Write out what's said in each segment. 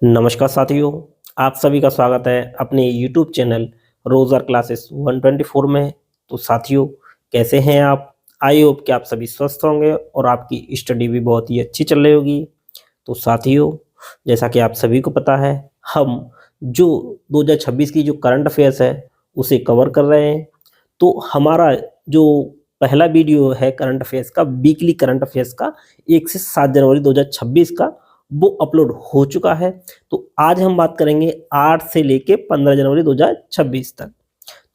नमस्कार साथियों, आप सभी का स्वागत है अपने यूट्यूब चैनल रोज़र क्लासेस 124 में। तो साथियों, कैसे हैं आप? आई होप कि आप सभी स्वस्थ होंगे और आपकी स्टडी भी बहुत ही अच्छी चल रही होगी। तो साथियों, जैसा कि आप सभी को पता है, हम जो 2026 की जो करंट अफेयर्स है उसे कवर कर रहे हैं। तो हमारा जो पहला वीडियो है करंट अफेयर्स का, वीकली करंट अफेयर्स का 1 से 7 जनवरी 2026 का, वो अपलोड हो चुका है। तो आज हम बात करेंगे 8 से लेके 15 जनवरी 2026 तक।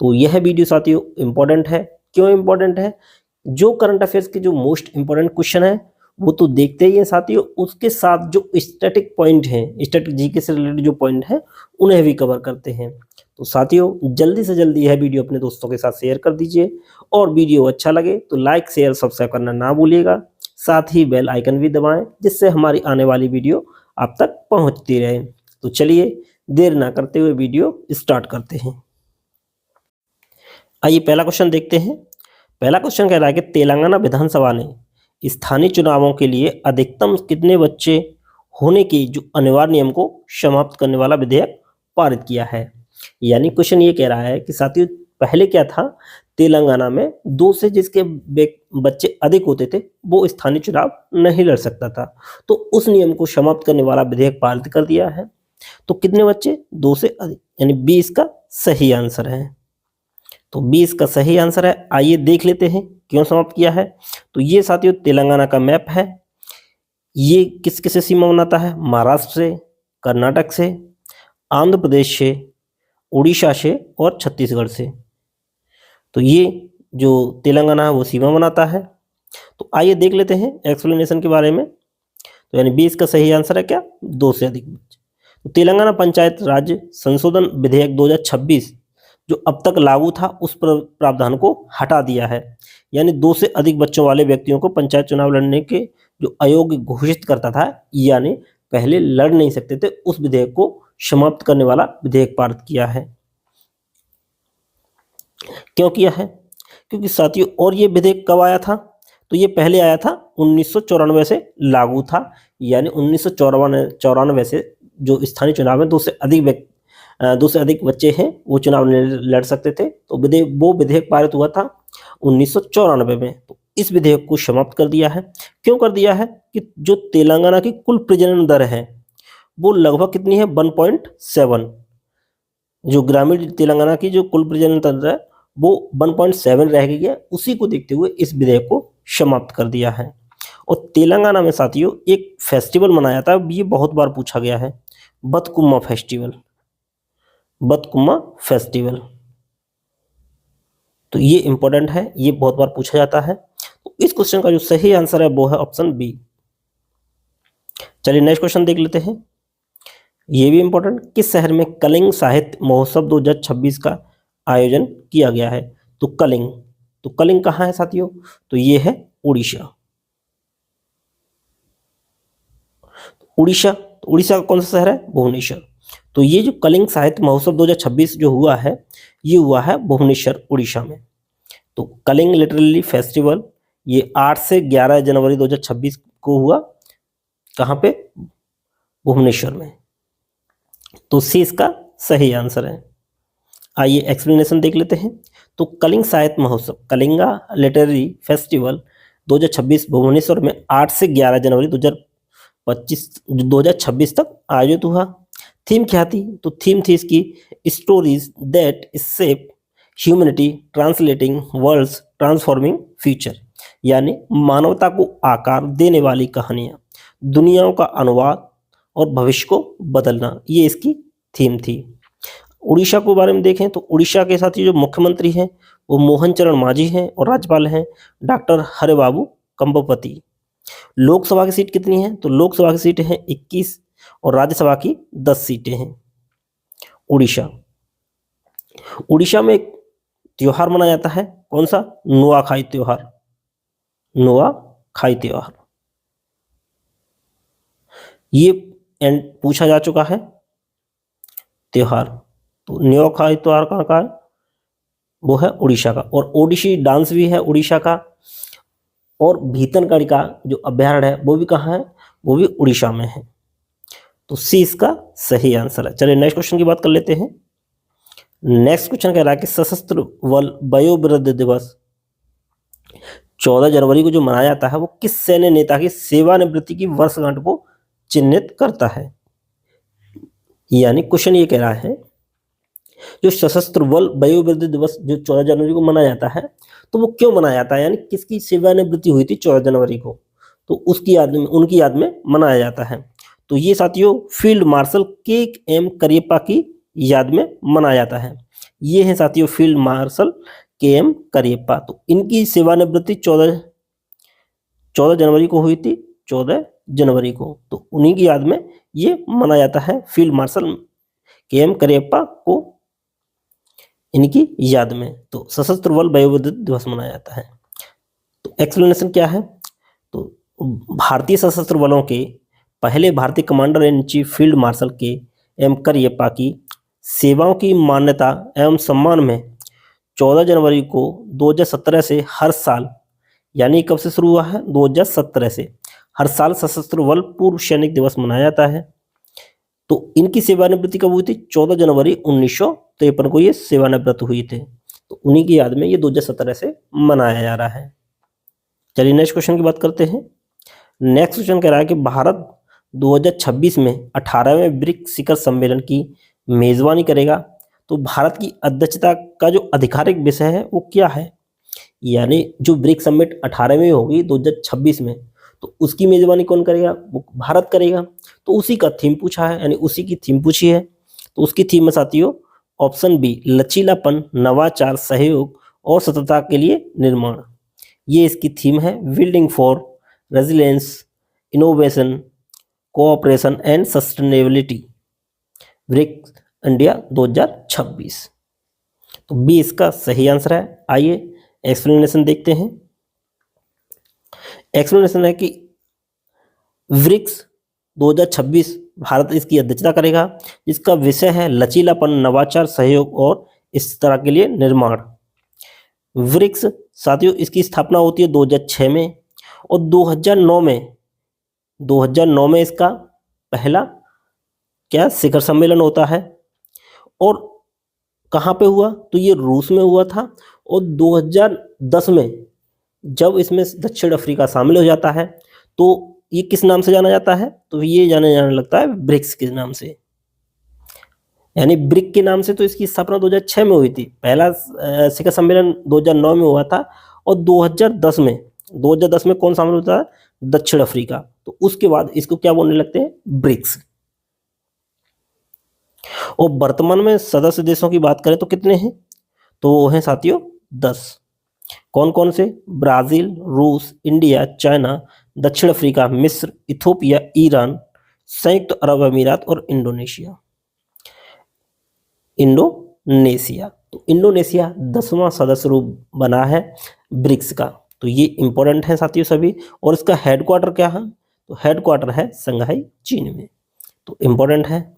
तो यह वीडियो साथियों इम्पोर्टेंट है। क्यों इम्पोर्टेंट है? जो करंट अफेयर्स के जो मोस्ट इम्पोर्टेंट क्वेश्चन है वो तो देखते ही हैं साथियों, उसके साथ जो स्टैटिक पॉइंट हैं, स्टैटिक जीके से रिलेटेड जो पॉइंट है उन्हें भी कवर करते हैं। तो साथियों, जल्दी से जल्दी यह वीडियो अपने दोस्तों के साथ शेयर कर दीजिए और वीडियो अच्छा लगे तो लाइक शेयर सब्सक्राइब करना ना भूलिएगा। साथ ही बेल आइकन भी दबाएं जिससे हमारी आने वाली वीडियो आप तक पहुंचती रहे। तो चलिए देर ना करते हुए वीडियो स्टार्ट करते हैं। आइए पहला क्वेश्चन देखते हैं। पहला क्वेश्चन कह रहा है कि तेलंगाना विधानसभा ने स्थानीय चुनावों के लिए अधिकतम कितने बच्चे होने के जो अनिवार्य नियम को समाप्त करने वाला विधेयक पारित किया है। यानी क्वेश्चन ये कह रहा है कि साथियों, पहले क्या था, तेलंगाना में 2 से जिसके बच्चे अधिक होते थे वो स्थानीय चुनाव नहीं लड़ सकता था। तो उस नियम को समाप्त करने वाला विधेयक पारित कर दिया है। तो कितने बच्चे? 2 से अधिक, यानी 20 का सही आंसर है। तो 20 का सही आंसर है। आइए देख लेते हैं क्यों समाप्त किया है। तो ये साथियों तेलंगाना का मैप है। ये किस किस से सीमा बनाता है? महाराष्ट्र से, कर्नाटक से, आंध्र प्रदेश से, उड़ीसा से और छत्तीसगढ़ से। तो ये जो तेलंगाना है वो सीमा बनाता है। तो आइए देख लेते हैं एक्सप्लेनेशन के बारे में। तो यानी 20 का सही आंसर है क्या? 2 से अधिक बच्चे। तो तेलंगाना पंचायत राज्य संशोधन विधेयक 2026 जो अब तक लागू था उस प्रावधान को हटा दिया है। यानी 2 से अधिक बच्चों वाले व्यक्तियों को पंचायत चुनाव लड़ने के जो अयोग्य घोषित करता था, यानी पहले लड़ नहीं सकते थे, उस विधेयक को समाप्त करने वाला विधेयक पारित किया है। क्यों किया है? क्योंकि साथियों, और ये विधेयक कब आया था? तो ये पहले आया था 1994 से लागू था। यानी 1994 से जो स्थानीय चुनाव में 2 से अधिक बच्चे हैं वो चुनाव लड़ सकते थे। तो वो विधेयक पारित हुआ था 1994 में। तो इस विधेयक को समाप्त कर दिया है। क्यों कर दिया है? कि जो तेलंगाना की कुल प्रजनन दर है वो लगभग कितनी है? 1.7। जो ग्रामीण तेलंगाना की जो कुल प्रजनन दर है वो 1.7 रह गई है। उसी को देखते हुए इस विधेयक को समाप्त कर दिया है। और तेलंगाना में साथियों एक फेस्टिवल मनाया था, ये बहुत बार पूछा गया है, बतकुम्मा फेस्टिवल। बतकुम्मा फेस्टिवल, तो ये इंपॉर्टेंट है, ये बहुत बार पूछा जाता है। तो इस क्वेश्चन का जो सही आंसर है वो है ऑप्शन बी। चलिए नेक्स्ट क्वेश्चन देख लेते हैं। ये भी इंपॉर्टेंट, किस शहर में कलिंग साहित्य महोत्सव 2026 का आयोजन किया गया है? तो कलिंग कहाँ है साथियों? तो ये है उड़ीसा। उड़ीसा का कौन सा शहर है? भुवनेश्वर। तो ये जो कलिंग साहित्य महोत्सव 2026 जो हुआ है, ये हुआ है भुवनेश्वर उड़ीसा में। तो कलिंग लिटरेरी फेस्टिवल ये 8 से 11 जनवरी 2026 को हुआ। कहाँ पे? भुवनेश्वर में। तो सी इसका सही आंसर है। आइए एक्सप्लेनेशन देख लेते हैं। तो कलिंग साहित्य महोत्सव, कलिंगा लिटरेरी फेस्टिवल 2026 भुवनेश्वर में 8 से 11 जनवरी 2026 तक आयोजित हुआ। थीम क्या थी? तो थीम थी इसकी stories that shape humanity translating worlds transforming future. यानी मानवता को आकार देने वाली कहानियाँ, दुनियाओं का अनुवाद और भविष्य को बदलना, ये इसकी थीम थी। उड़ीसा के बारे में देखें तो उड़ीसा के साथ ही जो मुख्यमंत्री हैं वो मोहन चरण मांझी हैं और राज्यपाल हैं डॉक्टर हरिबाबू कंबपति। लोकसभा की सीट कितनी है? तो लोकसभा की सीट है 21 और राज्यसभा की 10 सीटें हैं। उड़ीसा में एक त्योहार मनाया जाता है, कौन सा? नुआखाई त्योहार। नुआखाई त्योहार ये पूछा जा चुका है त्योहार। तो नुआखाई त्योहार कहाँ का है? वो है उड़ीसा का। और ओडिसी डांस भी है उड़ीसा का। और भीतनकड़ी का जो अभ्यारण्य है वो भी कहाँ है? वो भी उड़ीसा में है। तो सी इसका सही आंसर है। चलिए नेक्स्ट क्वेश्चन की बात कर लेते हैं। नेक्स्ट क्वेश्चन कह रहा है कि सशस्त्र बल वयोवृद्ध दिवस 14 जनवरी को जो मनाया जाता है वो किस सैन्य नेता की सेवानिवृत्ति की वर्षगांठ को चिन्हित करता है। यानी क्वेश्चन ये कह रहा है जो सशस्त्र बल वयोवृद्ध दिवस जो 14 जनवरी को मनाया जाता है तो वो क्यों मनाया जाता है, यानी किसकी सेवानिवृत्ति हुई थी 14 जनवरी को, तो उसकी याद में, उनकी याद में मनाया जाता है। तो ये साथियों फील्ड मार्शल के.एम. करियप्पा की याद में मनाया जाता है। ये है साथियों फील्ड मार्शल के.एम. करियप्पा। तो इनकी सेवानिवृत्ति 14 जनवरी को हुई थी, 14 जनवरी को। तो उन्हीं की याद में ये मनाया जाता है, फील्ड मार्शल के.एम. करियप्पा को इनकी याद में। तो सशस्त्र बल वयोवृद्ध दिवस मनाया जाता है। तो एक्सप्लेनेशन क्या है, तो भारतीय सशस्त्र बलों के पहले भारतीय commander in chief field marshal KM. Cariappa की सेवाओं की मान्यता एवं सम्मान में 14 जनवरी को 2017 से हर साल, यानी कब से शुरू हुआ है, 2017 से हर साल सशस्त्र बल पूर्व सैनिक दिवस मनाया जाता है। तो इनकी सेवानिवृत्ति कब हुई थी, 14 जनवरी 1953 को ये सेवानिवृत्त हुई थे। तो उन्हीं की याद में ये 2017 से मनाया जा रहा है। चलिए नेक्स्ट क्वेश्चन की बात करते हैं। नेक्स्ट क्वेश्चन कह रहा है कि भारत 2026 में 18वें ब्रिक्स शिखर सम्मेलन की मेजबानी करेगा। तो भारत की अध्यक्षता का जो आधिकारिक विषय है वो क्या है, यानी जो ब्रिक्स समिट 18वें होगी 2026 में, तो उसकी मेजबानी कौन करेगा, वो भारत करेगा। तो उसी का थीम पूछा है, यानी उसी की थीम पूछी है। तो उसकी थीम है साथियों ऑप्शन बी, लचीलापन, नवाचार, सहयोग और सततता के लिए निर्माण। ये इसकी थीम है, building for resilience, innovation, cooperation and sustainability, BRICS India 2026। तो बी इसका सही आंसर है। आइए एक्सप्लेनेशन देखते हैं। एक्सप्लेनेशन है कि ब्रिक्स 2026 भारत इसकी अध्यक्षता करेगा, जिसका विषय है लचीलापन, नवाचार, सहयोग और इस तरह के लिए निर्माण। ब्रिक्स साथियों इसकी स्थापना होती है 2006 में और 2009 में इसका पहला क्या शिखर सम्मेलन होता है। और कहाँ पे हुआ, तो ये रूस में हुआ था। और 2010 में जब इसमें दक्षिण अफ्रीका शामिल हो जाता है तो ये किस नाम से जाना जाता है, तो ये जाने लगता है ब्रिक्स के नाम से, यानी ब्रिक के नाम से। तो इसकी स्थापना 2006 में हुई थी, पहला शिखर सम्मेलन 2009 में हुआ था। और 2010 में कौन शामिल होता है, दक्षिण अफ्रीका। तो उसके बाद इसको क्या बोलने लगते हैं, ब्रिक्स। और वर्तमान में सदस्य देशों की बात करें तो कितने हैं, तो वो हैं साथियों 10। कौन कौन से, ब्राजील, रूस, इंडिया, चाइना, दक्षिण अफ्रीका, मिस्र, इथोपिया, ईरान, संयुक्त अरब अमीरात और इंडोनेशिया। तो इंडोनेशिया 10वां सदस्य रूप बना है ब्रिक्स का। तो ये इंपॉर्टेंट है साथियों सभी। और इसका हेडक्वार्टर क्या है, तो हेडक्वार्टर है संघाई, चीन में। तो इंपॉर्टेंट है।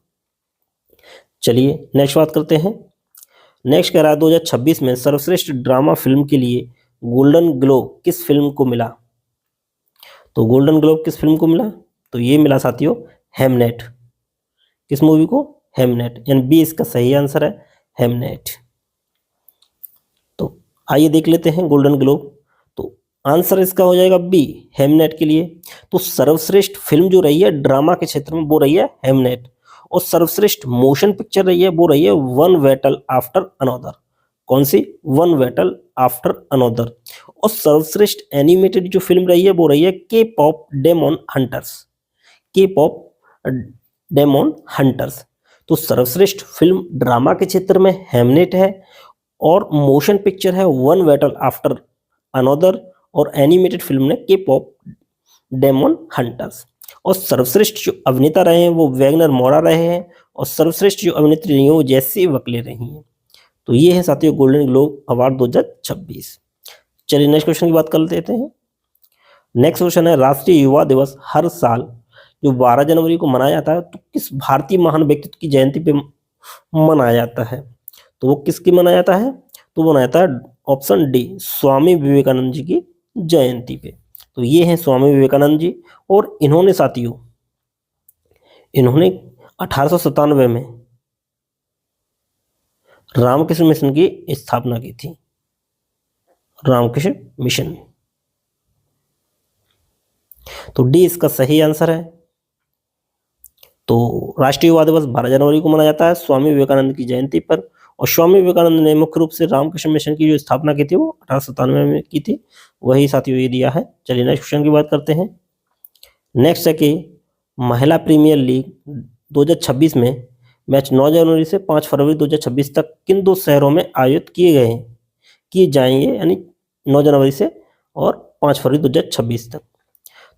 चलिए नेक्स्ट बात करते हैं। नेक्स्ट कह रहा है 2026 में सर्वश्रेष्ठ ड्रामा फिल्म के लिए गोल्डन ग्लोब किस फिल्म को मिला। तो गोल्डन ग्लोब किस फिल्म को मिला, तो ये मिला साथियों हेमनेट। किस मूवी को, हेमनेट, यानी बी इसका सही आंसर है, हेमनेट। तो आइए देख लेते हैं गोल्डन ग्लोब। तो आंसर इसका हो जाएगा बी, हेमनेट के लिए। तो सर्वश्रेष्ठ फिल्म जो रही है ड्रामा के क्षेत्र में वो रही है हेमनेट। और सर्वश्रेष्ठ मोशन पिक्चर रही है वो रही है वन बैटल आफ्टर अनोदर। कौन सी, वन बैटल आफ्टर अनोदर। और सर्वश्रेष्ठ एनिमेटेड जो फिल्म रही है वो रही है के पॉप डेमोन हंटर्स, के पॉप डेमोन हंटर्स। तो सर्वश्रेष्ठ फिल्म ड्रामा के क्षेत्र में हेमनेट है और मोशन पिक्चर है वन बैटल आफ्टर अनोदर और एनिमेटेड फिल्म ने के पॉप डेमोन हंटर्स। और सर्वश्रेष्ठ जो अभिनेता रहे हैं वो वैगनर मोरा रहे हैं और सर्वश्रेष्ठ जो अभिनेत्री रही हैं वो जैसी बकले रही हैं। तो ये है साथियों गोल्डन ग्लोब अवार्ड 2026। चलिए नेक्स्ट क्वेश्चन की बात कर लेते हैं। नेक्स्ट क्वेश्चन है राष्ट्रीय युवा दिवस हर साल जो 12 जनवरी को मनाया जाता है तो किस भारतीय महान व्यक्तित्व की जयंती पे मनाया जाता है। तो वो किसकी मनाया जाता है, तो वो मनाया जाता है ऑप्शन डी, स्वामी विवेकानंद जी की जयंती पे। तो ये हैं स्वामी विवेकानंद जी और इन्होंने साथियों इन्होंने 1897 में रामकृष्ण मिशन की स्थापना की थी। रामकृष्ण मिशन। तो डी इसका सही आंसर है। तो राष्ट्रीय युवा दिवस 12 जनवरी को मनाया जाता है स्वामी विवेकानंद की जयंती पर। और स्वामी विवेकानंद ने मुख्य रूप से रामकृष्ण मिशन की जो स्थापना की थी वो 1897 में की थी, वही साथियों ये दिया है। चलिए नेक्स्ट क्वेश्चन की बात करते हैं। नेक्स्ट है कि महिला प्रीमियर लीग 2026 में मैच 9 जनवरी से 5 फरवरी 2026 तक किन दो शहरों में आयोजित किए जाएंगे, यानी 9 जनवरी से और 5 फरवरी 2026 तक।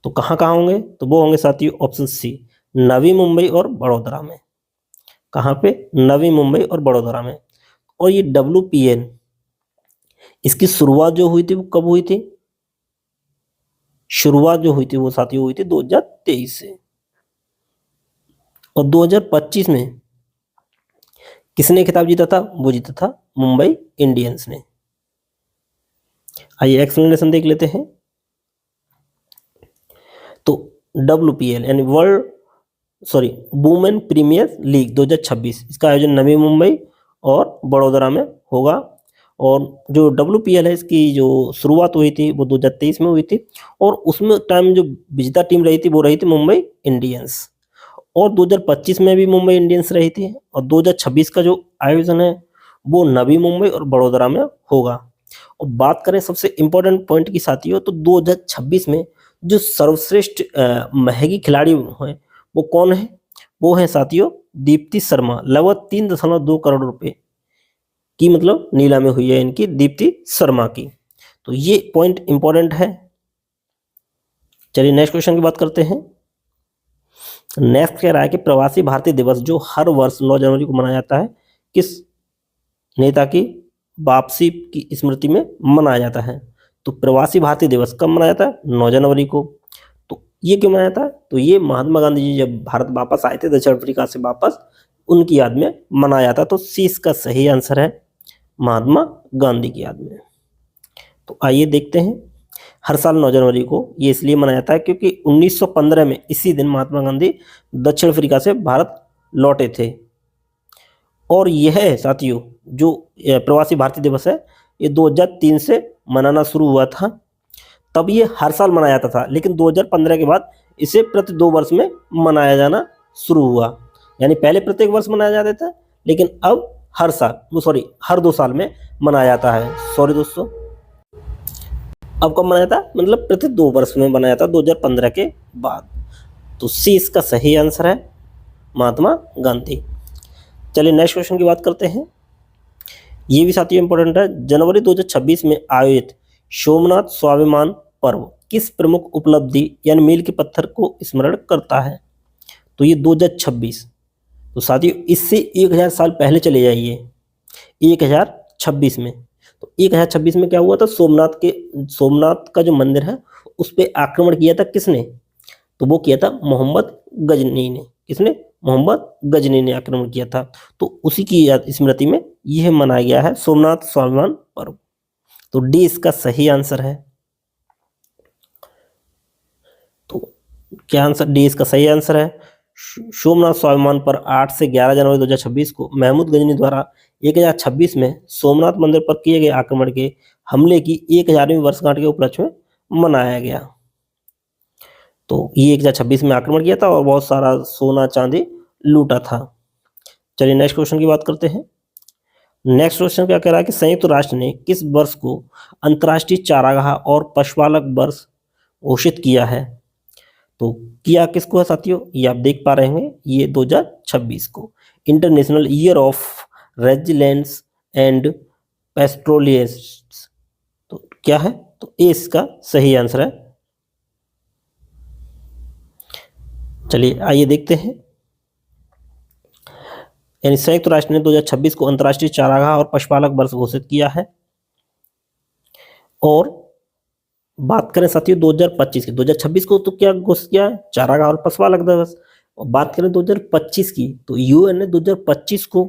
तो कहाँ कहाँ होंगे? तो वो होंगे साथियों ऑप्शन सी, नवी मुंबई और बड़ोदरा में। कहाँ पे? नवी मुंबई और बड़ोदरा में। और ये WPL इसकी शुरुआत जो हुई थी वो कब हुई थी? शुरुआत जो हुई थी वो साथियों हुई थी 2023 से। और 2025 में किसने खिताब जीता था? वो जीता था मुंबई इंडियंस ने। आइए एक्सप्लेनेशन देख लेते हैं। तो WPL यानी वुमेन प्रीमियर लीग 2026, इसका आयोजन नवी मुंबई और बड़ोदरा में होगा। और जो WPL है इसकी जो शुरुआत हुई थी वो 2023 में हुई थी। और उसमें टाइम जो विजेता टीम रही थी वो रही थी मुंबई इंडियंस। और 2025 में भी मुंबई इंडियंस रही थी। और 2026 का जो आयोजन है वो नवी मुंबई और बड़ोदरा में होगा। और बात करें सबसे इम्पोर्टेंट पॉइंट की साथियों, तो 2026 में जो सर्वश्रेष्ठ महंगी खिलाड़ी हैं वो कौन है? वो है साथियों दीप्ति शर्मा। लगभग 3.2 करोड़ रुपए की मतलब नीलामी हुई है इनकी, दीप्ति शर्मा की। तो ये पॉइंट इंपॉर्टेंट है। चलिए नेक्स्ट क्वेश्चन की बात करते हैं। नेक्स्ट कह रहा है कि प्रवासी भारतीय दिवस जो हर वर्ष 9 जनवरी को मनाया जाता है किस नेता की वापसी की स्मृति में मनाया जाता है? तो प्रवासी भारतीय दिवस कब मनाया जाता है? 9 जनवरी को। तो ये क्यों मनाया जाता है? तो ये महात्मा गांधी जी जब भारत वापस आए थे दक्षिण अफ्रीका से वापस, उनकी याद में मनाया जाता है। तो सी इसका सही आंसर है, महात्मा गांधी की याद में। तो आइए देखते हैं। हर साल 9 जनवरी को ये इसलिए मनाया जाता है क्योंकि 1915 में इसी दिन महात्मा गांधी दक्षिण अफ्रीका से भारत लौटे थे। और यह साथियों जो प्रवासी भारतीय दिवस है ये 2003 से मनाना शुरू हुआ था। तब ये हर साल मनाया जाता था, लेकिन 2015 के बाद इसे प्रति 2 वर्ष में मनाया जाना शुरू हुआ। यानी पहले प्रत्येक वर्ष मनाया जाता था, लेकिन अब हर 2 साल में मनाया जाता है। सॉरी दोस्तों, अब कब मनाया था? मतलब प्रति 2 वर्ष में मनाया था 2015 के बाद। तो सी इसका सही आंसर है, महात्मा गांधी। चलिए नेक्स्ट क्वेश्चन की बात करते हैं। ये भी साथियों इंपॉर्टेंट है। जनवरी 2026 में आयोजित सोमनाथ स्वाभिमान पर्व किस प्रमुख उपलब्धि यानी मील के पत्थर को स्मरण करता है? तो ये 2026। तो साथियों इससे 1000 साल पहले चले जाइए, 1026 में। तो 1026 में क्या हुआ था? सोमनाथ का जो मंदिर है उस पर आक्रमण किया था किसने? तो वो किया था मोहम्मद गजनी ने। किसने? मोहम्मद गजनी ने आक्रमण किया था। तो उसी की स्मृति में यह मनाया गया है सोमनाथ स्वाभिमान पर्व। तो डी इसका सही आंसर है। तो क्या आंसर? डी इसका सही आंसर है। सोमनाथ स्वाभिमान पर 8 से 11 जनवरी 2026 को महमूद गजनी द्वारा 1026 में सोमनाथ मंदिर पर किए गए आक्रमण के हमले की 1000वीं वर्षगांठ के उपलक्ष्य में मनाया गया। तो ये 1026 में आक्रमण किया था और बहुत सारा सोना चांदी लूटा था। चलिए नेक्स्ट क्वेश्चन की बात करते हैं। नेक्स्ट क्वेश्चन क्या कह रहा है कि संयुक्त राष्ट्र ने किस वर्ष को अंतर्राष्ट्रीय चारागाह और पशुपालक वर्ष घोषित किया है? तो किया किसको है साथियों? ये आप देख पा रहे होंगे, ये 2026 को international year of resilience and pastoralist. तो क्या है? तो ए इसका सही आंसर है। चलिए आइए देखते हैं। यानी संयुक्त राष्ट्र ने 2026 को अंतर्राष्ट्रीय चारागाह और पशुपालक वर्ष घोषित किया है। और बात करें साथियों 2025 की, 2026 को तो क्या घोषित किया है? चारागाह और पशुपालक दिवस। और बात करें 2025 की, तो यूएन ने 2025 को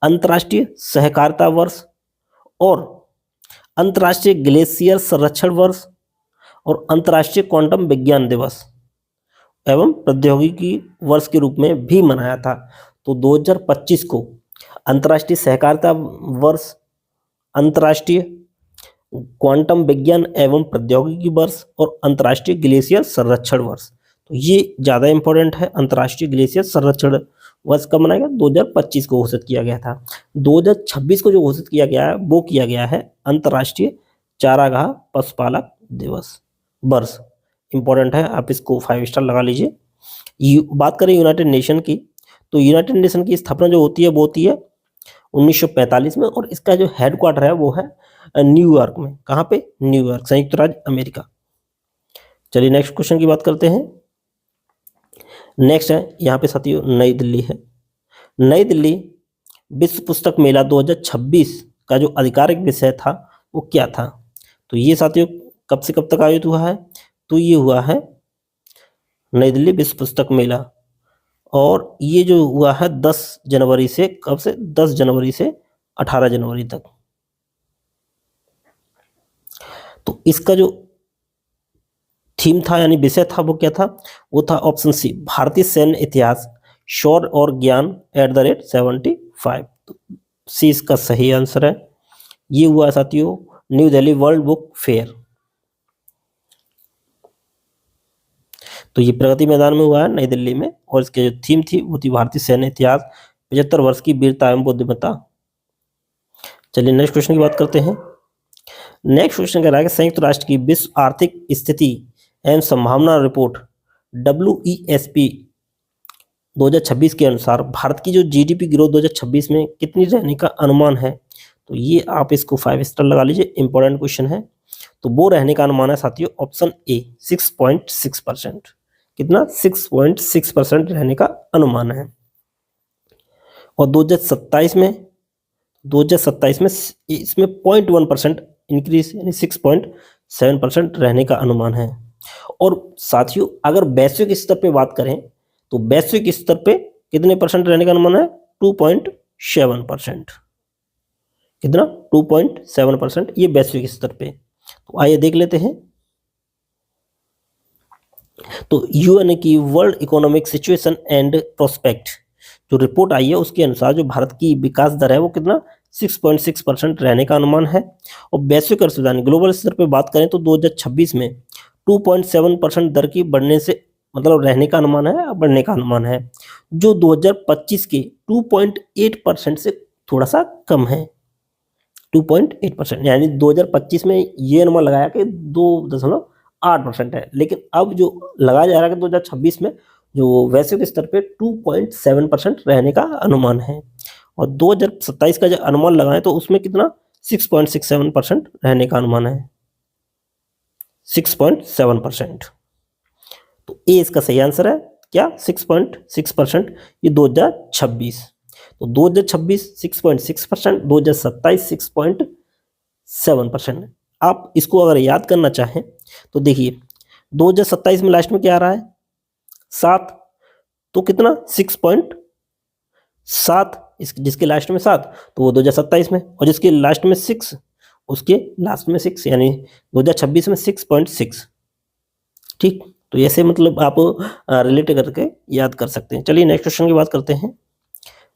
अंतर्राष्ट्रीय सहकारिता वर्ष और अंतर्राष्ट्रीय ग्लेशियर संरक्षण वर्ष और अंतर्राष्ट्रीय क्वांटम विज्ञान दिवस एवं प्रौद्योगिकी वर्ष के रूप में भी मनाया था। तो 2025 को अंतर्राष्ट्रीय सहकारिता वर्ष, अंतर्राष्ट्रीय क्वांटम विज्ञान एवं प्रौद्योगिकी वर्ष और अंतर्राष्ट्रीय ग्लेशियर संरक्षण वर्ष। तो ये ज़्यादा इंपॉर्टेंट है। अंतर्राष्ट्रीय ग्लेशियर संरक्षण वर्ष कब मनाया गया? 2025 को घोषित किया गया था। 2026 को जो घोषित किया गया है वो किया गया है अंतर्राष्ट्रीय चारागाह पशुपालक दिवस वर्ष। इंपॉर्टेंट है, आप इसको 5 स्टार लगा लीजिए। बात करें यूनाइटेड नेशन की, तो यूनाइटेड नेशन की स्थापना जो होती है वो होती है 1945 में, और इसका जो हेडक्वार्टर है वो है न्यूयॉर्क में। कहाँ पे? न्यूयॉर्क, संयुक्त राज्य अमेरिका। चलिए नेक्स्ट क्वेश्चन की बात करते हैं। नेक्स्ट है यहाँ पे साथियों नई दिल्ली है। नई दिल्ली विश्व पुस्तक मेला 2026 का जो आधिकारिक विषय था वो क्या था? तो ये साथियों कब से कब तक आयोजित हुआ है? तो ये हुआ है नई दिल्ली विश्व पुस्तक मेला, और ये जो हुआ है 10 जनवरी से, कब से? 10 जनवरी से 18 जनवरी तक। तो इसका जो थीम था यानी विषय था वो क्या था? वो था ऑप्शन सी, भारतीय सैन्य इतिहास, शौर्य और ज्ञान @75। तो सी इसका सही आंसर है। ये हुआ साथियों new Delhi world book fair. तो ये प्रगति मैदान में हुआ है नई दिल्ली में, और इसके जो थीम थी वो थी भारतीय सैन्य इतिहास, 75 वर्ष की वीरता एवं बुद्धिमत्ता। चलिए नेक्स्ट क्वेश्चन की बात करते हैं। नेक्स्ट क्वेश्चन कह रहा है कि संयुक्त राष्ट्र की विश्व आर्थिक स्थिति एवं संभावना रिपोर्ट WESP 2026 के अनुसार भारत की जो GDP ग्रोथ 2026 में कितनी रहने का अनुमान है? तो ये आप इसको 5 स्टार लगा लीजिए, इंपॉर्टेंट क्वेश्चन है। तो वो रहने का अनुमान है साथियों ऑप्शन ए, 6.6%। कितना? 6.6% रहने का अनुमान है। और 2027 में इसमें 0.1% इंक्रीज यानी 6.7% रहने का अनुमान है। और साथियों अगर वैश्विक स्तर पे बात करें तो वैश्विक स्तर पे कितने परसेंट रहने का अनुमान है? 2.7%। कितना? 2.7% ये वैश्विक स्तर पे। तो आइए देख लेते हैं। तो UN की world economic situation and prospect जो रिपोर्ट आई है उसके अनुसार जो भारत की विकास दर है वो कितना? 6.6% रहने का अनुमान है। और वैश्विक अर्थव्यवस्था ग्लोबल स्तर पे बात करें तो 2026 में 2.7% दर की बढ़ने से मतलब रहने का अनुमान है, बढ़ने का अनुमान है, जो 2025 के 2.8% से थोड़ा सा कम है। 2.8% यानी 2025 में ये अनुमान लगाया कि 2.8% है, लेकिन अब जो लगाया जा रहा है कि 2026 में जो वैश्विक स्तर पे 2.7% रहने का अनुमान है। और 2027 का जो अनुमान लगाएं तो उसमें कितना? 6.67% रहने का अनुमान है, 6.7%। तो ए इसका सही आंसर है। क्या? 6.6% ये 2026। तो 2026 6.6%, 2027 6.7%। आप इसको अगर याद करना चाहें तो देखिए 2027 में लास्ट में क्या आ रहा है? 7। तो कितना? 6.7, जिसके लास्ट में 7 तो वो 2027 में, और जिसके लास्ट में 6 उसके लास्ट में 6 यानी 2026 में 6.6। ठीक, तो ऐसे मतलब आप रिलेट करके याद कर सकते हैं। चलिए नेक्स्ट क्वेश्चन की बात करते हैं।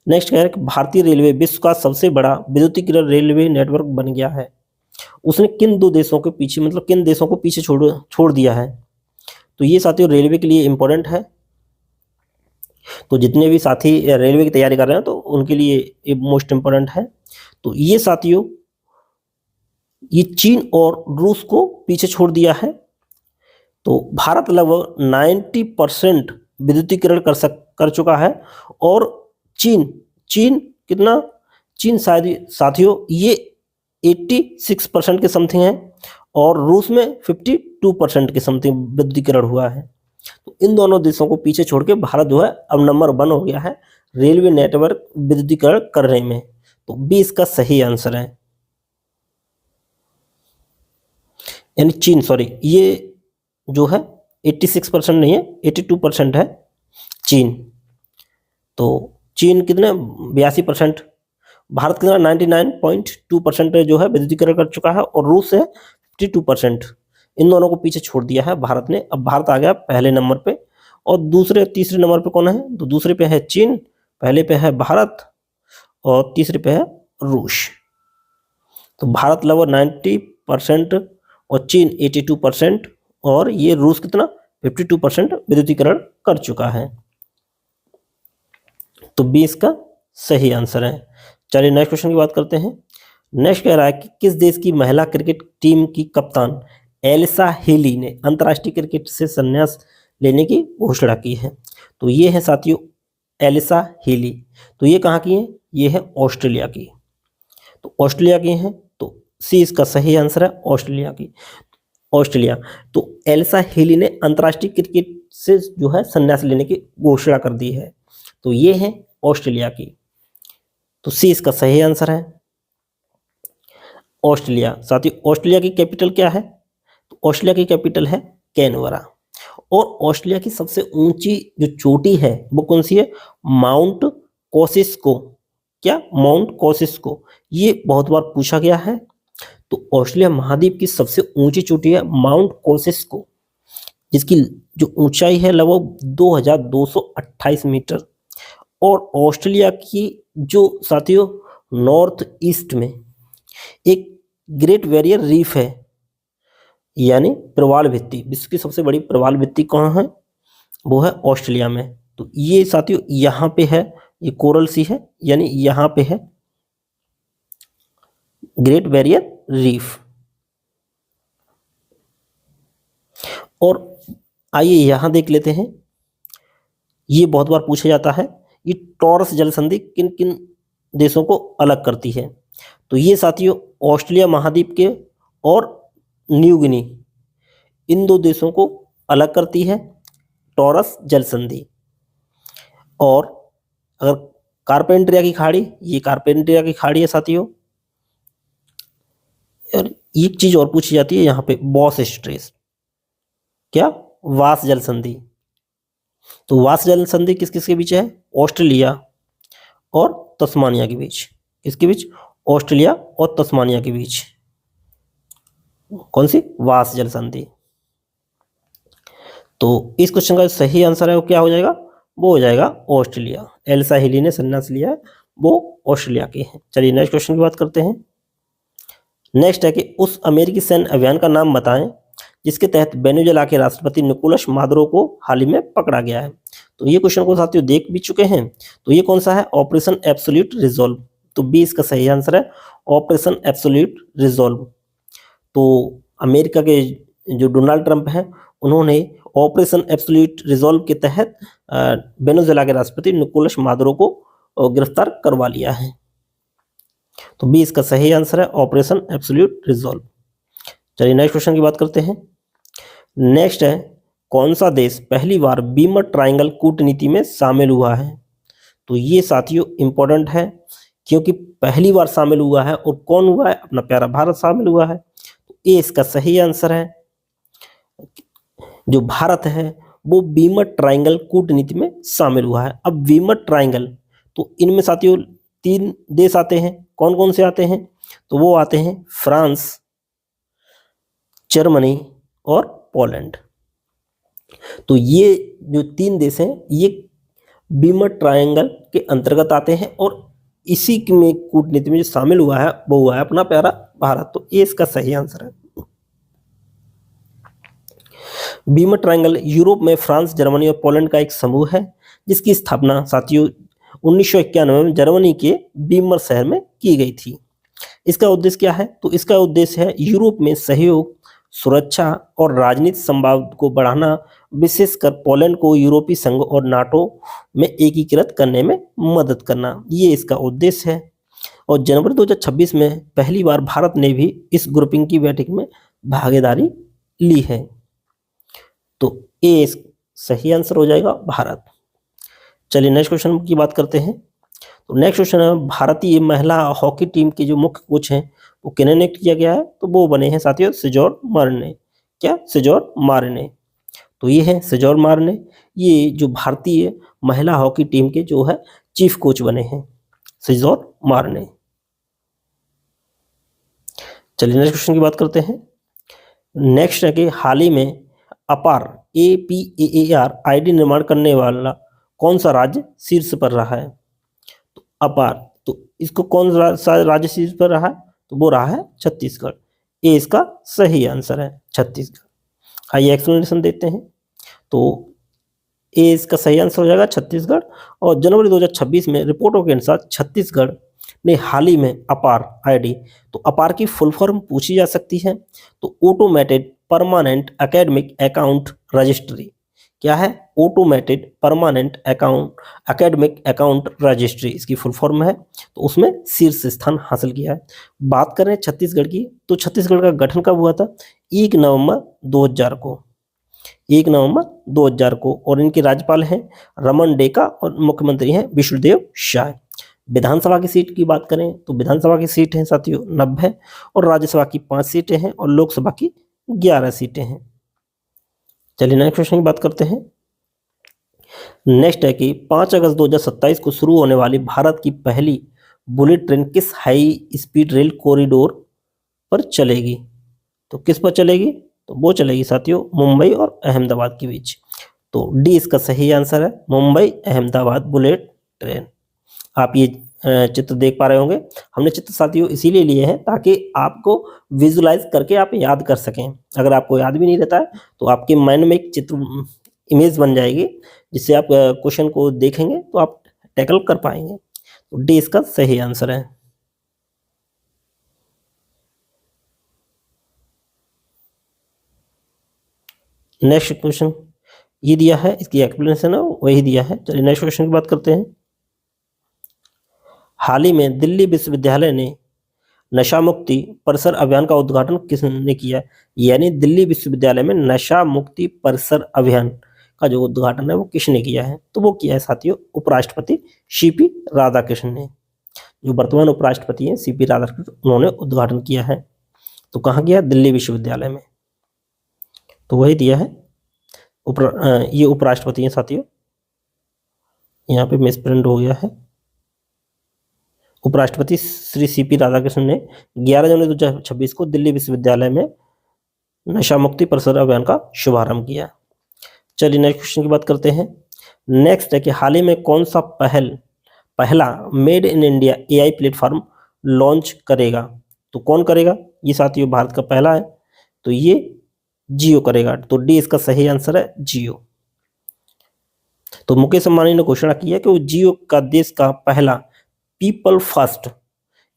नेक्स्ट कह रहा है कि भारतीय रेलवे विश्व का सबसे बड़ा विद्युतीकृत रेलवे नेटवर्क बन गया है। उसने किन 2 देशों के पीछे मतलब किन देशों को पीछे छोड़ दिया है? तो ये साथियों रेलवे के लिए इंपॉर्टेंट है। तो जितने भी साथी रेलवे की तैयारी कर रहे हैं तो उनके लिए ये मोस्ट इंपॉर्टेंट है। तो ये साथियों ये चीन और रूस को पीछे छोड़ दिया है। तो भारत लगभग 90% विद्युतीकरण कर चुका है, और चीन कितना? चीन शायद साथियों ये 86% के समथिंग है, और रूस में 52% के समथिंग विद्युतीकरण हुआ है। तो इन दोनों देशों को पीछे छोड़ के भारत जो है अब नंबर 1 हो गया है रेलवे नेटवर्क विद्युतीकरण करने में। तो बी इसका सही आंसर है, यानी चीन, सॉरी ये जो है 86% नहीं है 82% है चीन। तो चीन कितना? 82%। भारत कितना? 99.2% जो है विद्युतीकरण कर चुका है, और रूस है 52%। इन दोनों को पीछे छोड़ दिया है भारत ने। अब भारत आ गया पहले नंबर पे, और दूसरे तीसरे नंबर पे कौन है? तो दूसरे पे है चीन, पहले पे है भारत और तीसरे पे है रूस। तो भारत लगभग 90% और चीन 82% और ये रूस कितना 52% विद्युतीकरण कर चुका है। तो 20 का सही आंसर है। चलिए नेक्स्ट क्वेश्चन की बात करते हैं। नेक्स्ट कह रहा है कि किस देश की महिला क्रिकेट टीम की कप्तान एलिसा हेली ने अंतर्राष्ट्रीय क्रिकेट से संन्यास लेने की घोषणा की है? तो ये है साथियों एलिसा हेली। तो ये कहाँ की है? ये है ऑस्ट्रेलिया की। तो ऑस्ट्रेलिया की हैं, तो सी इसका सही आंसर है, ऑस्ट्रेलिया की। ऑस्ट्रेलिया। तो एलिसा हेली ने अंतर्राष्ट्रीय क्रिकेट से जो है संन्यास लेने की घोषणा कर दी है। तो ये है ऑस्ट्रेलिया की। तो सी इसका सही आंसर है, ऑस्ट्रेलिया। साथ ही ऑस्ट्रेलिया की कैपिटल क्या है? तो ऑस्ट्रेलिया की कैपिटल है कैनबरा। और ऑस्ट्रेलिया की सबसे ऊंची जो चोटी है वो कौन सी है? माउंट कोसिस्को। क्या? माउंट कोसिस्को। ये बहुत बार पूछा गया है। तो ऑस्ट्रेलिया महाद्वीप की सबसे ऊंची चोटी है माउंट कोसिस्को, जिसकी जो ऊंचाई है लगभग 2228 मीटर। और ऑस्ट्रेलिया की जो साथियों नॉर्थ ईस्ट में एक ग्रेट बैरियर रीफ है, यानी प्रवाल भित्ति। विश्व की सबसे बड़ी प्रवाल भित्ति कहाँ है? वो है ऑस्ट्रेलिया में। तो ये साथियों यहाँ पे है, ये कोरल सी है, यानी यहाँ पे है ग्रेट बैरियर रीफ। और आइए यहाँ देख लेते हैं, ये बहुत बार पूछा जाता है, ये टॉरस जल संधि किन किन देशों को अलग करती है? तो ये साथियों ऑस्ट्रेलिया महाद्वीप के और न्यू गिनी, इन दो देशों को अलग करती है टॉरस जल संधि। और अगर कारपेंट्रिया की खाड़ी, ये कारपेंट्रिया की खाड़ी है साथियों। और एक चीज और पूछी जाती है यहाँ पे, बॉस स्ट्रेस। क्या? वास जल संधि। तो वास जल संधि किस किस के बीच है? ऑस्ट्रेलिया और तस्मानिया के बीच। किसके बीच? ऑस्ट्रेलिया और तस्मानिया के बीच। कौन सी? वास जल संधि। तो इस क्वेश्चन का सही आंसर है वो क्या हो जाएगा? वो हो जाएगा ऑस्ट्रेलिया। एलिसा हेली ने संन्यास लिया है, वो ऑस्ट्रेलिया के हैं। चलिए नेक्स्ट क्वेश्चन की बात करते हैं। नेक्स्ट है कि उस अमेरिकी सैन्य अभियान का नाम बताएं जिसके तहत वेनेजुएला के राष्ट्रपति निकोलस मादुरो को हाल ही में पकड़ा गया है। तो ये क्वेश्चन को साथियों देख भी चुके हैं। तो ये कौन सा है? Operation absolute resolve. तो बी इसका सही आंसर है, ऑपरेशन एब्सोल्यूट रिजॉल्व। तो अमेरिका के जो डोनाल्ड ट्रंप हैं, उन्होंने ऑपरेशन एब्सोल्यूट रिजॉल्व के तहत वेनेजुएला के राष्ट्रपति निकोलस मादुरो को गिरफ्तार करवा लिया है। तो बी इसका सही आंसर है, ऑपरेशन एब्सोल्यूट रिजॉल्व। चलिए नेक्स्ट क्वेश्चन की बात करते हैं। नेक्स्ट है, कौन सा देश पहली बार बीमर ट्रायंगल कूटनीति में शामिल हुआ है? तो ये साथियों इंपॉर्टेंट है, क्योंकि पहली बार शामिल हुआ है। और कौन हुआ है? अपना प्यारा भारत शामिल हुआ है। तो ये इसका सही आंसर है, जो भारत है वो बीमर ट्रायंगल कूटनीति में शामिल हुआ है। अब बीमर ट्रायंगल, तो इनमें साथियों 3 देश आते हैं। कौन कौन से आते हैं? तो वो आते हैं फ्रांस, जर्मनी और पोलैंड। तो ये जो 3 देश हैं ये बीमर ट्रायंगल के अंतर्गत आते हैं। और इसी में कूटनीति में जो शामिल हुआ है वो हुआ है अपना प्यारा भारत। तो ये इसका सही आंसर है। बीमर ट्रायंगल यूरोप में फ्रांस, जर्मनी और पोलैंड का एक समूह है, जिसकी स्थापना साथियों 1991 में जर्मनी के बीमर शहर में की गई थी। इसका उद्देश्य क्या है? तो इसका उद्देश्य है यूरोप में सहयोग, सुरक्षा और राजनीतिक संवाद को बढ़ाना, विशेषकर पोलैंड को यूरोपीय संघ और नाटो में एकीकृत करने में मदद करना, ये इसका उद्देश्य है। और जनवरी 2026 में पहली बार भारत ने भी इस ग्रुपिंग की बैठक में भागीदारी ली है। तो ये सही आंसर हो जाएगा भारत। चलिए नेक्स्ट क्वेश्चन की बात करते हैं। तो नेक्स्ट क्वेश्चन है, भारतीय महिला हॉकी टीम के जो मुख्य कोच हैं वो किन्हें नियुक्त किया गया है? तो वो बने हैं साथियों सेजोर मार्ने। क्या? सेजोर मार्ने। तो ये है सेजोर मार्ने, ये जो भारतीय महिला हॉकी टीम के जो है चीफ कोच बने हैं, सेजोर मार्ने। चलिए नेक्स्ट क्वेश्चन की बात करते हैं। नेक्स्ट है कि हाल ही में अपार APAAR आईडी निर्माण करने वाला कौन सा राज्य शीर्ष पर रहा है? तो अपार, तो इसको कौन सा राज्य शीर्ष पर रहा है? तो वो रहा है छत्तीसगढ़। ये इसका सही आंसर है, छत्तीसगढ़। आइए एक्सप्लेनेशन देते हैं। तो ये इसका सही आंसर हो जाएगा छत्तीसगढ़। और जनवरी 2026 में रिपोर्टों के अनुसार छत्तीसगढ़ ने हाल ही में अपार आईडी, तो अपार की फुल फॉर्म पूछी जा सकती है, तो automated permanent academic account registry. क्या है? Automated permanent account academic account registry इसकी फुल फॉर्म है। तो उसमें शीर्ष स्थान हासिल किया है। बात करें छत्तीसगढ़ की, तो छत्तीसगढ़ का गठन कब हुआ था? 1 नवंबर 2000 को, 1 नवंबर 2000 को। और इनके राज्यपाल हैं रमन डेका और मुख्यमंत्री हैं विष्णुदेव साय। विधानसभा की सीट की बात करें तो विधानसभा की सीट है साथियों 90 और राज्यसभा की 5 सीटें हैं और लोकसभा की 11 सीटें हैं। चलिए नेक्स्ट क्वेश्चन की बात करते हैं। नेक्स्ट है कि 5 अगस्त 2027 को शुरू होने वाली भारत की पहली बुलेट ट्रेन किस हाई स्पीड रेल कॉरिडोर पर चलेगी? तो किस पर चलेगी? तो वो चलेगी साथियों मुंबई और अहमदाबाद के बीच। तो डी इसका सही आंसर है, मुंबई अहमदाबाद बुलेट ट्रेन। आप ये चित्र देख पा रहे होंगे। हमने चित्र साथियों इसीलिए लिए हैं ताकि आपको विजुलाइज करके आप याद कर सकें। अगर आपको याद भी नहीं रहता है तो आपके माइंड में एक चित्र इमेज बन जाएगी, जिससे आप क्वेश्चन को देखेंगे तो आप टैकल कर पाएंगे। तो डी इसका सही आंसर है। नेक्स्ट क्वेश्चन ये दिया है, इसकी एक्सप्लेनेशन है वही दिया है। चलिए नेक्स्ट क्वेश्चन की बात करते हैं। हाल ही में दिल्ली विश्वविद्यालय ने नशा मुक्ति परिसर अभियान का उद्घाटन किसने किया? यानी दिल्ली विश्वविद्यालय में नशा मुक्ति परिसर अभियान का जो उद्घाटन है वो किसने किया है? तो वो किया है साथियों उपराष्ट्रपति सीपी राधाकृष्णन ने। जो वर्तमान उपराष्ट्रपति हैं सीपी राधाकृष्णन, उन्होंने उद्घाटन किया है। तो कहाँ किया? दिल्ली विश्वविद्यालय में। तो वही दिया है ये उपराष्ट्रपति हैं साथियों, यहाँ पे मिसप्रिंट हो गया है। उपराष्ट्रपति श्री सीपी राधाकृष्णन ने 11 जनवरी 2026 को दिल्ली विश्वविद्यालय में नशा मुक्ति परिसर अभियान का शुभारंभ किया। चलिए नेक्स्ट क्वेश्चन की बात करते हैं। नेक्स्ट है कि हाल ही में कौन सा पहला made in India AI platform launch करेगा? तो कौन करेगा? ये साथियों भारत का पहला है, तो ये जियो करेगा। तो डी इसका सही आंसर है, जियो। तो मुकेश अंबानी ने घोषणा की है कि वो जियो का देश का पहला पीपल फर्स्ट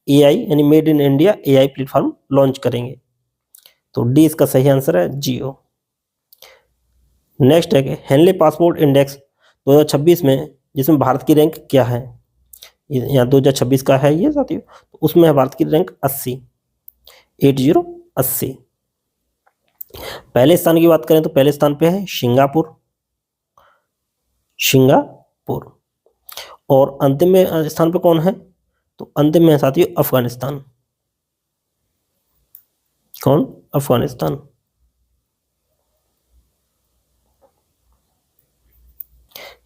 एआई यानी made in India AI platform launch करेंगे। तो डी इसका सही आंसर है, जियो। नेक्स्ट है कि हेनले पासपोर्ट इंडेक्स 2026 में जिसमें भारत की रैंक क्या है? यहाँ 2026 का है ये साथियों, तो उसमें है भारत की रैंक 80। पहले स्थान की बात करें तो पहले स्थान पे है सिंगापुर। और अंतिम में स्थान पे कौन है? तो अंतिम में है साथियों अफगानिस्तान। कौन? अफगानिस्तान।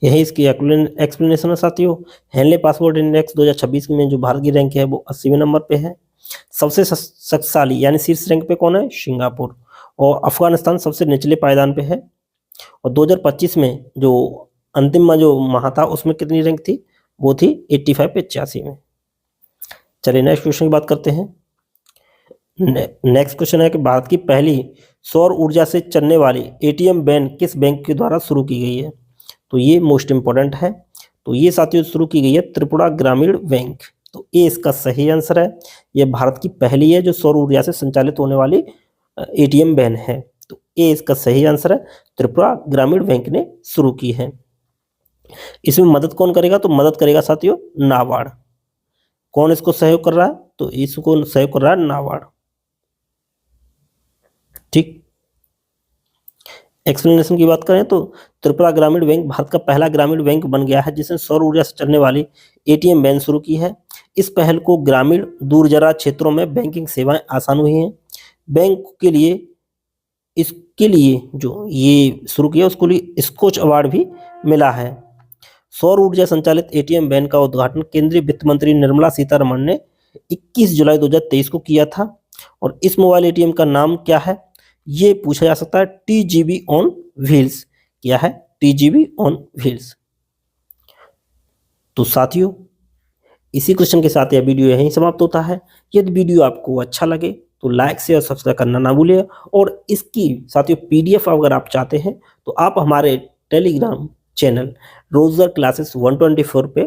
यही इसकी एक्सप्लेनेशन है साथियों। हेनले पासपोर्ट इंडेक्स 2026 में जो भारत की रैंक है वो 80वें नंबर पे है। सबसे शक्तिशाली यानी शीर्ष रैंक पे कौन है? सिंगापुर। और अफगानिस्तान सबसे निचले पायदान पे है। और 2025 में जो अंतिम में जो माह था उसमें कितनी रैंक थी? वो थी 85 पे 86 में। चलिए नेक्स्ट क्वेश्चन की बात करते हैं। नेक्स्ट क्वेश्चन है कि भारत की पहली सौर ऊर्जा से चलने वाली एटीएम वैन किस बैंक के द्वारा शुरू की गई है? तो ये मोस्ट इंपॉर्टेंट है। तो ये साथियों शुरू की गई है त्रिपुरा ग्रामीण बैंक। तो ये इसका सही आंसर है। ये भारत की पहली है जो सौर ऊर्जा से संचालित होने वाली एटीएम वैन है। तो ये इसका सही आंसर है, त्रिपुरा ग्रामीण बैंक ने शुरू की है। इसमें मदद कौन करेगा? तो मदद करेगा साथियों नाबार्ड। कौन इसको सहयोग कर रहा है? तो इसको सहयोग कर रहा है नाबार्ड। ठीक। एक्सप्लेनेशन की बात करें तो त्रिपुरा ग्रामीण बैंक भारत का पहला ग्रामीण बैंक बन गया है जिसने सौर ऊर्जा से चलने वाली एटीएम वैन शुरू की है। इस पहल को ग्रामीण दूरदराज क्षेत्रों में बैंकिंग सेवाएं आसान हुई हैं। बैंक के लिए इसके लिए जो ये शुरू किया उसको लिए स्कॉच अवार्ड भी मिला है। सौर ऊर्जा संचालित एटीएम वैन का उद्घाटन केंद्रीय वित्त मंत्री निर्मला सीतारमण ने 21 जुलाई 2023 को किया था। और इस मोबाइल एटीएम का नाम क्या है? ये पूछा जा सकता है, TGV ऑन व्हील्स किया है, टीजीवी ऑन व्हील्स। तो साथियों, इसी क्वेश्चन के साथ यह वीडियो यहीं समाप्त होता है। यदि वीडियो आपको अच्छा लगे तो लाइक शेयर सब्सक्राइब करना ना भूलिए, और इसकी साथियों पीडीएफ अगर आप चाहते हैं तो आप हमारे टेलीग्राम चैनल रोजर क्लासेस 124 पे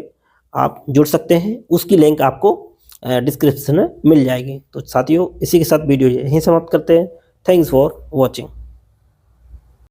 आप जुड़ सकते हैं। उसकी लिंक आपको डिस्क्रिप्शन में मिल जाएगी। तो साथियों, इसी के साथ वीडियो यहीं समाप्त करते हैं। Thanks for watching.